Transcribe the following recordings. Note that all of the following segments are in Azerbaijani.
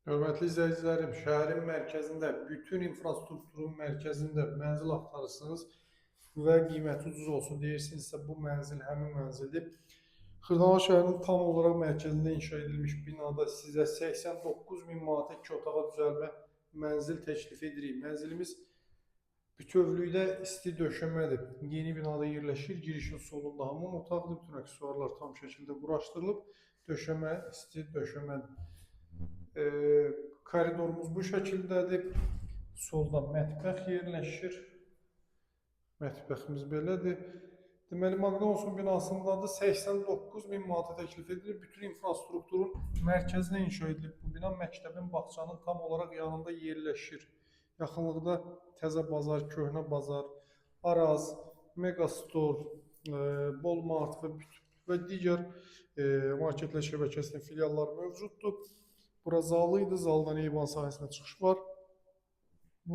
Hörmətli izləyicilərim, şəhərin mərkəzində, bütün infrastrukturun mərkəzində mənzil axtarırsınız və qiyməti ucuz olsun deyirsinizsə, bu mənzil həmin mənzildir. Xırdalı şəhərinin tam olaraq mərkəzində inşa edilmiş binada sizə 89 min manata 2 otağa düzəlmə mənzil təklif edirik. Mənzilimiz bütövlükdə isti döşəmədir. Yeni binada yerləşir, girişin solunda hamam otaqdır, bütün aksesuarlar tam şəkildə quraşdırılıb, döşəmə isti döşəmədir. Koridorumuz bu şəkildədir. Solda mətbəx yerləşir. Mətbəximiz belədir. Deməli, Maqnausun binasındadır. 89 min manata təklif edilir. Bütün infrastrukturun mərkəzinə inşa edilib. Bu bina məktəbin, bağçanın tam olaraq yanında yerləşir. Yaxınlıqda Təzə Bazar, Köhnə Bazar, Araz, Megastor, Bolmart və digər marketlər şəbəkəsinin filialları mövcuddur. Bura zalı idi, zaldan eyvan sahəsinə çıxış var.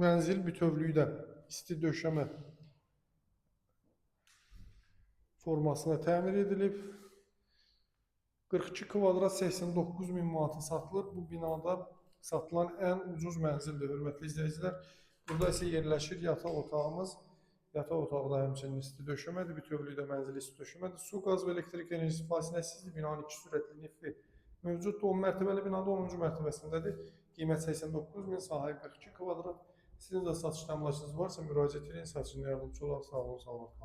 Mənzil bütövlükdə isti döşəmə formasına təmir edilib. 42 kvadrat 89 min manata satılır. Bu binada satılan ən ucuz mənzildir, hörmətli izləyicilər. Burada isə yerləşir yataq otağımız. Yataq otağı da həmçinin isti döşəmədir, bütövlükdə mənzil isti döşəmədir. Su, qaz və elektrik enerjisi fasiləsizdir. Binanın 2 sürətli neftli mövcuddur. 10 mərtəbəli binada 10-cu mərtəbəsindədir. Qiymət 89 min, sahə 42 kvadrat. Sizin də satış təminatınız varsa müraciət edin, satıcının yardımcı olaraq sağ olun, salamat qalın.